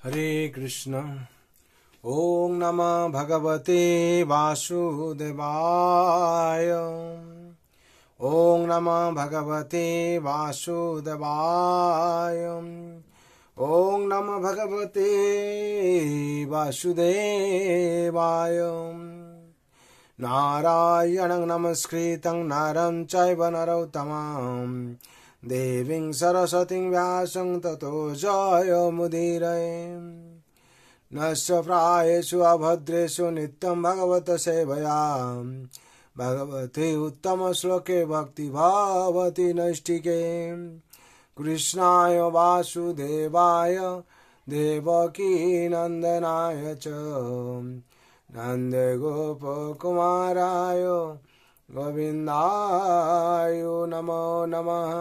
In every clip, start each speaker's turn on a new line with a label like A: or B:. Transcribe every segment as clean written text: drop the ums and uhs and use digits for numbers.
A: हरे कृष्ण। ओम नमः भगवते वासुदेवाय। ओम नमः भगवते वासुदेवाय। ओम नमः भगवते वासुदेवाय। नारायणं नमस्कृतं नरं चैव नरोत्तमं देवीं सरस्वतीं व्यासं ततो जयमुदीरये। नस्य प्रायेषु अभद्रेषु नित्यं भगवत सेवया भगवते उत्तमश्लोके भक्तिभावति नैष्ठिके। कृष्णाय वासुदेवाय देवकी नन्दनाय च नन्दगोपकुमाराय गोविन्दाय नमो नमः।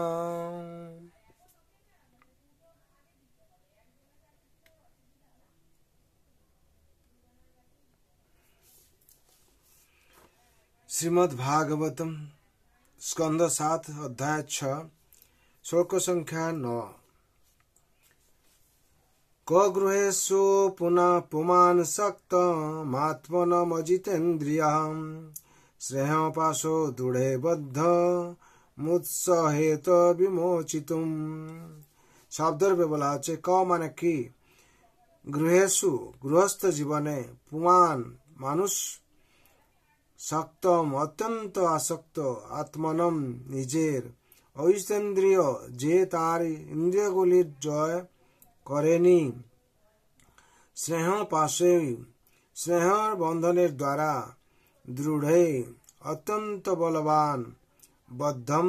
A: श्रीमद् भागवतम स्कंद 7 अध्याय 6 श्लोक संख्या 9। क गृहेषु पुनः पुमान् सक्तमात्मनमजितेन्द्रियः श्रेयः पाशो दृढे बद्ध मुत्सहेत विमोचितुम। शब्दर বলা আছে ক মানে কি, গৃহেষু গৃহস্থ জীবনে, পুমান মানুষ, শক্তম অত্যন্ত আসক্ত, আত্মনম নিজের, ঐশেন্দ্রিয় যে তার ইন্দ্রিয়গুলির জয় করেনি, স্নেহ পাশে স্নেহর বন্ধনের দ্বারা, দৃঢ়ে অত্যন্ত বলবান, বদ্ধম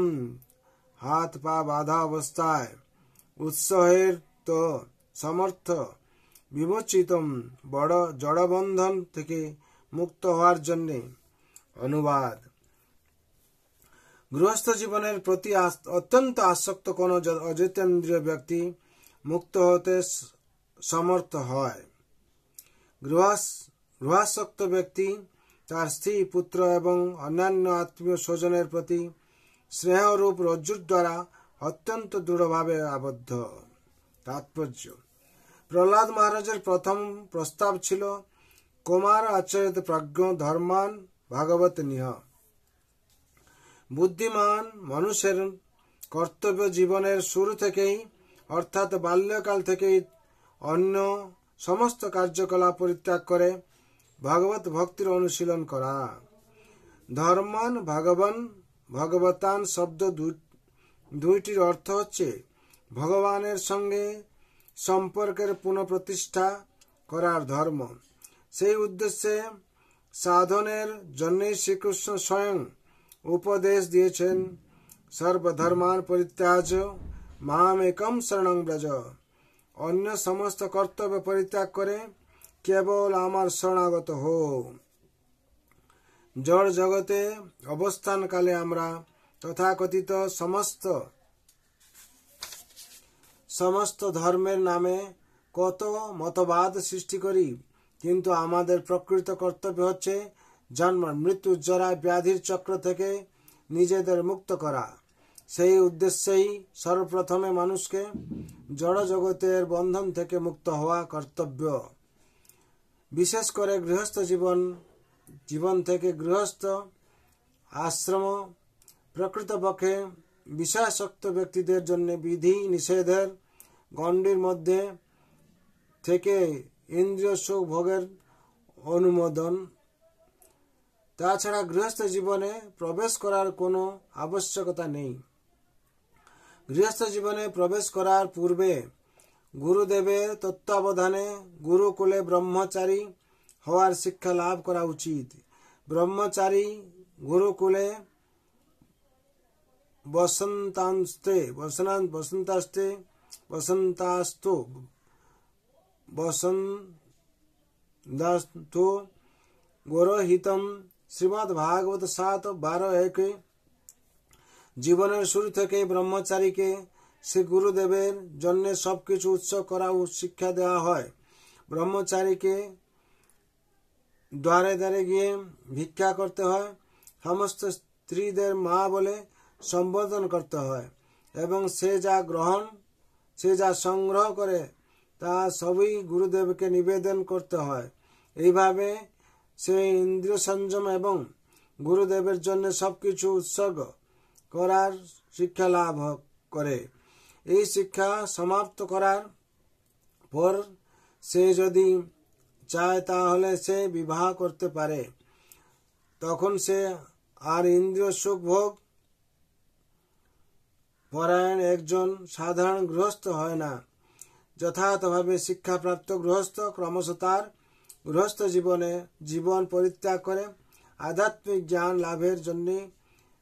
A: হাত পা বাধা অবস্থায়, উৎসাহের তো সমর্থ, বিমোচিতম বড় জড়বন্ধন থেকে মুক্ত হওয়ার জন্যে। অনুবাদ: গৃহস্থ জীবনের প্রতি অত্যন্ত আসক্ত কোন অজিতেন্দ্রিয় ব্যক্তি মুক্ত হতে সমর্থ হয়। গৃহাসক্ত ব্যক্তি তার স্ত্রী, পুত্র এবং অন্যান্য আত্মীয় স্বজনের প্রতি স্নেহরূপ রজ্জুর দ্বারা অত্যন্ত দৃঢ়ভাবে আবদ্ধ। তাৎপর্য: প্রহ্লাদ মহারাজের প্রথম প্রস্তাব ছিল কুমার আচরিত প্রজ্ঞ ধর্মান ভাগবত নিহ। বুদ্ধিমান মানুষের কর্তব্য জীবনের শুরু থেকেই অর্থাৎ বাল্যকাল থেকেই অন্য সমস্ত কার্যকলাপ পরিত্যাগ করে ভগবত ভক্তির অনুশীলন করা। ধর্মান ভগবান ভগবতান শব্দ দুইটির অর্থ হচ্ছে ভগবানের সঙ্গে সম্পর্কের পুনঃপ্রতিষ্ঠা করার ধর্ম। সেই উদ্দেশ্যে সাধনের জন্য শ্রীকৃষ্ণ স্বয়ং উপদেশ দিয়েছেন, সর্বধর্মান পরিত্যাজ্য মাম একম শরণং ব্রজ। অন্য সমস্ত কর্তব্য পরিত্যাগ করে কেবল আমার শরণাগত হও। জড় জগতে অবস্থানকালে আমরা তথাকথিত সমস্ত ধর্মের নামে কত মতবাদ সৃষ্টি করি, কিন্তু আমাদের প্রকৃত কর্তব্য হচ্ছে জন্ম মৃত্যু জরা ব্যাধির চক্র থেকে নিজেদের মুক্ত করা। সেই উদ্দেশ্যেই সর্বপ্রথমে মানুষকে জড় জগতের বন্ধন থেকে মুক্ত হওয়া কর্তব্য। বিশেষ করে গৃহস্থ জীবন থেকে গৃহস্থ আশ্রম প্রকৃতপক্ষে বিষয়াসক্ত ব্যক্তিদের জন্য বিধি নিষেধের গণ্ডির মধ্যে থেকে ইন্দ্রিয় সুখ ভোগের অনুমোদন। তাছাড়া গৃহস্থ জীবনে প্রবেশ করার কোনো আবশ্যকতা নেই। গৃহস্থ জীবনে প্রবেশ করার পূর্বে গুরুদেবের তত্ত্বাবধানে গুরুকুলে ব্রহ্মচারী হওয়ার শিক্ষা লাভ করা উচিত। ব্রহ্মচারী গুরুকুলে বসন্তাস্তু গৌরহিতম। শ্রীমদ্ ভাগবত 7:12-1। জীবনের শুরু থেকে ব্রহ্মচারীকে শ্রী গুরুদেবের জন্য সবকিছু উৎসর্গ করা শিক্ষা দেওয়া হয়। ব্রহ্মচারীকে দ্বারে দ্বারে গিয়ে ভিক্ষা করতে হয়, সমস্ত স্ত্রীদের মা বলে সম্বোধন করতে হয় এবং সে যা সংগ্রহ করে তা সবই গুরুদেবকে নিবেদন করতে হয়। এইভাবে সে ইন্দ্রিয় সংযম এবং গুরুদেবের জন্য সবকিছু উৎসর্গ করার শিক্ষা লাভ করে। এই শিক্ষা সমাপ্ত করার পর সে যদি চায় তাহলে সে বিবাহ করতে পারে। তখন সে আর ইন্দ্রিয় সুখ ভোগ পরায়ণ একজন সাধারণ গৃহস্থ হয় না। যথাযথভাবে শিক্ষাপ্রাপ্ত গৃহস্থ ক্রমশ তার গৃহস্থ জীবন পরিত্যাগ করে আধ্যাত্মিক জ্ঞান লাভের জন্য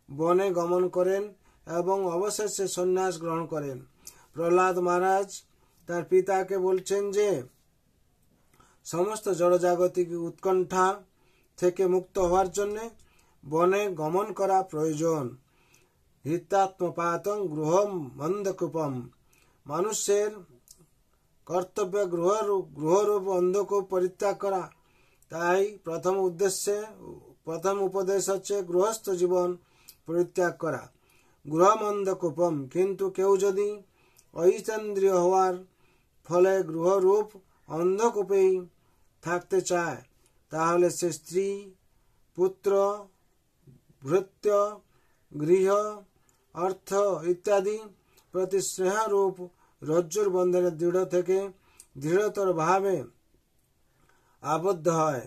A: বনে গমন করেন এবং অবশেষে সন্ন্যাস গ্রহণ করেন। প্রহ্লাদ মহারাজ তার পিতাকে বলছেন যে সমস্ত জড়জাগতিক উৎকণ্ঠা থেকে মুক্ত হওয়ার জন্য বনে গমন করা প্রয়োজন। হিতাত্মপাতং গৃহম অন্ধকূপম। মানুষের কর্তব্য গৃহরূপ অন্ধকূপ পরিত্যাগ করা। তাই প্রথম উপদেশ হচ্ছে গৃহস্থ জীবন পরিত্যাগ করা, গৃহম অন্ধকূপম। কিন্তু কেউ যদি অহিতেন্দ্রিয় হওয়ার ফলে গৃহরূপ অন্ধকূপেই থাকতে চায় তাহলে সে স্ত্রী, পুত্র, ভৃত্য, গৃহ, অর্থ ইত্যাদি প্রতি স্নেহরূপ রজ্জুর বন্ধনে দৃঢ়তর ভাবে আবদ্ধ হয়।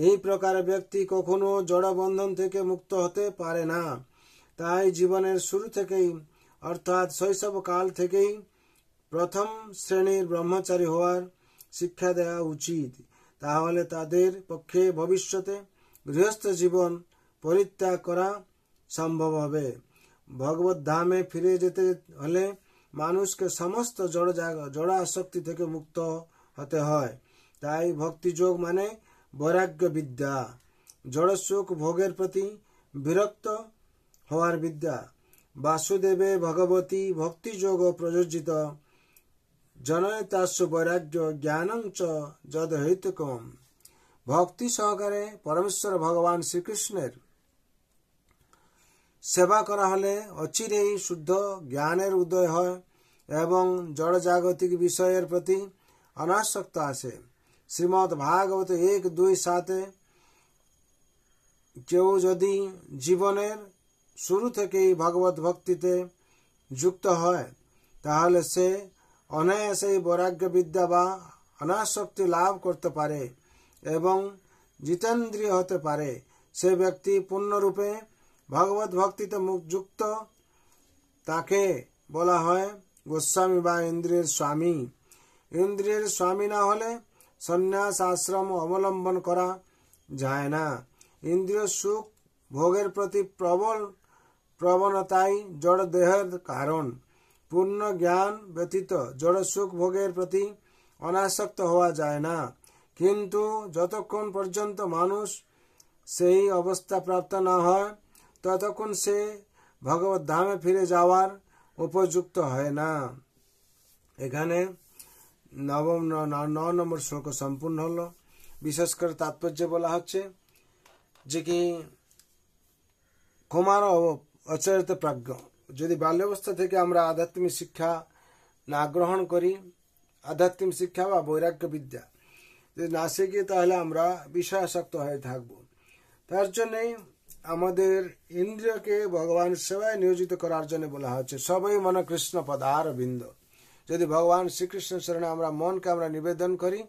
A: এই প্রকার ব্যক্তি কখনো জড় বন্ধন থেকে মুক্ত হতে পারে না। তাই জীবনের শুরু থেকেই অর্থাৎ শৈশব কাল থেকেই প্রথম শ্রেণীর ব্রহ্মচারী হওয়ার শিক্ষা দেওয়া উচিত। তাহলে তাদের পক্ষে ভবিষ্যতে গৃহস্থ জীবন পরিত্যাগ করা সম্ভব হবে। ভগবত ধামে ফিরে যেতে হলে মানুষকে সমস্ত জড় আসক্তি থেকে মুক্ত হতে হয়। তাই ভক্তিযোগ মানে বৈরাগ্য বিদ্যা, জড় সুখ ভোগের প্রতি বিরক্ত হওয়ার বিদ্যা। বাসুদেবে ভগবতী ভক্তিযোগ প্রযোজিত জনয়িতাস্য বৈরাগ্য জ্ঞানং চ যদ হেতুকম। ভক্তি সহকারে পরমেশ্বর ভগবান শ্রীকৃষ্ণের সেবা করা হলে অচিরেই শুদ্ধ জ্ঞানের উদয় হয় এবং জড়জাগতিক বিষয়ের প্রতি অনাসক্ত আসে। শ্রীমদ্ ভাগবত 1-2-7 কেউ যদি জীবনের শুরু থেকেই ভগবত ভক্তিতে যুক্ত হয় তাহলে সে অনায়াসেই বৈরাগ্য বিদ্যা বা অনাসক্তি লাভ করতে পারে এবং জিতেন্দ্রিয় হতে পারে। সে ব্যক্তি পূর্ণরূপে ভগবত ভক্তিতে যুক্ত। তাকে বলা হয় গোস্বামী বা ইন্দ্রিয়ের স্বামী। ইন্দ্রিয়ের স্বামী না হলে সন্ন্যাস আশ্রম অবলম্বন করা যায় না। ইন্দ্রিয় সুখ ভোগের প্রতি প্রবল প্রবণতাই জড় দেহের কারণ। পূর্ণ জ্ঞান ব্যতীত জড় সুখ ভোগের প্রতি অনাসক্ত হওয়া যায় না। কিন্তু যতক্ষণ পর্যন্ত মানুষ সেই অবস্থা প্রাপ্ত না হয় ততক্ষণ সে ভগবত ধামে ফিরে যাওয়ার উপযুক্ত হয় না। এখানে 9 নম্বর শ্লোক সম্পূর্ণ হলো। বিশেষ করে তাৎপর্য বলা হচ্ছে যে কি কুমার অচরিত প্রাজ্ঞ। যদি বাল্যাবস্থা থেকে আমরা আধ্যাত্মিক শিক্ষা না গ্রহণ করি, আধ্যাত্মিক শিক্ষা বা বৈরাগ্য বিদ্যা যদি না শিখি তাহলে আমরা বিষয়াসক্ত হয়ে থাকব। তার জন্যই আমাদের ইন্দ্রিয়কে ভগবান সেবায় নিয়োজিত করার জন্য বলা হচ্ছে সবই মন কৃষ্ণ পদার বিন্দ। যদি ভগবান শ্রীকৃষ্ণ শরণে আমরা মনকে আমরা নিবেদন করি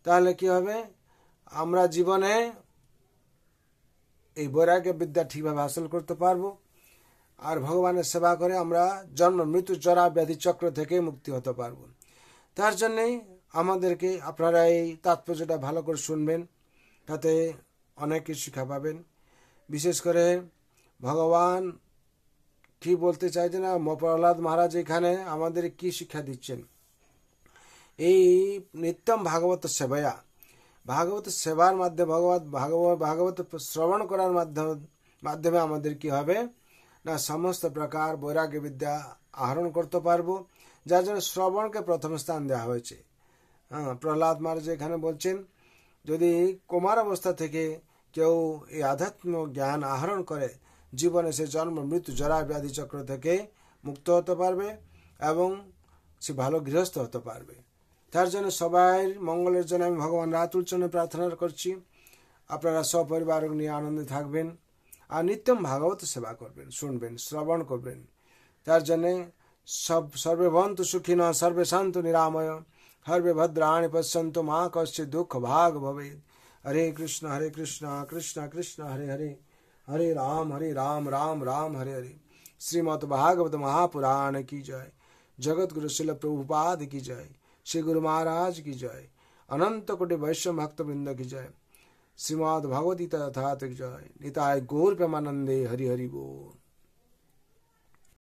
A: তাহলে কি হবে, আমরা জীবনে এই বৈরাগ্য বিদ্যা ঠিকভাবে হাসিল করতে পারবো আর ভগবানের সেবা করে আমরা জন্ম মৃত্যু জরা ব্যাধি চক্র থেকে মুক্তি হতে পারবো। তার জন্যই আমাদেরকে আপনারা এই তাৎপর্যটা ভালো করে শুনবেন, তাতে অনেক কিছু শিক্ষা পাবেন। বিশেষ করে ভগবান কি বলতে চাইছেন, প্রহ্লাদ মহারাজ এখানে আমাদের কি শিক্ষা দিচ্ছেন। এই নিত্যম ভাগবত সেবায়া, ভাগবত সেবার মাধ্যমে ভাগবত শ্রবণ করার মাধ্যমে আমাদের কি হবে না সমস্ত প্রকার বৈরাগ্য বিদ্যা আহরণ করতে পারবো, যার জন্য শ্রবণকে প্রথম স্থান দেওয়া হয়েছে। প্রহ্লাদ মহারাজ এখানে বলছেন যদি কুমার অবস্থা থেকে কেউ এই আধ্যাত্ম জ্ঞান আহরণ করে জীবনে সে জন্ম মৃত্যু জরা ব্যাধি চক্র থেকে মুক্ত হতে পারবে এবং সে ভালো গৃহস্থ হতে পারবে। তার জন্য সবাই মঙ্গলের জন্য আমি ভগবান রাতুল চরণে প্রার্থনা করছি আপনারা সপরিবার নিয়ে আনন্দে থাকবেন আর নিত্যম ভাগবত সেবা করবেন, শুনবেন, শ্রবণ করবেন। তার জন্য সর্বে ভবন্তু সুখিনঃ, সর্বে সন্তু নিরাময়, সর্বে ভদ্রাণি পশ্যন্তু মা কশ্চিৎ দুঃখ ভাগ ভবেৎ। হরে কৃষ্ণ কৃষ্ণ কৃষ্ণ হরে হরে, हरे राम राम राम हरे हरे। श्रीमद् भागवत महापुराण की जय। जगत गुरु शिल प्रभुपाद की जय। श्री गुरु महाराज की जय। अनंत कोटि वैष्णव भक्त वृंद की जय। श्रीमद् भगवद्गीता यथार्थ की जय। निताय गौर प्रेमानंदे हरि हरि बोल।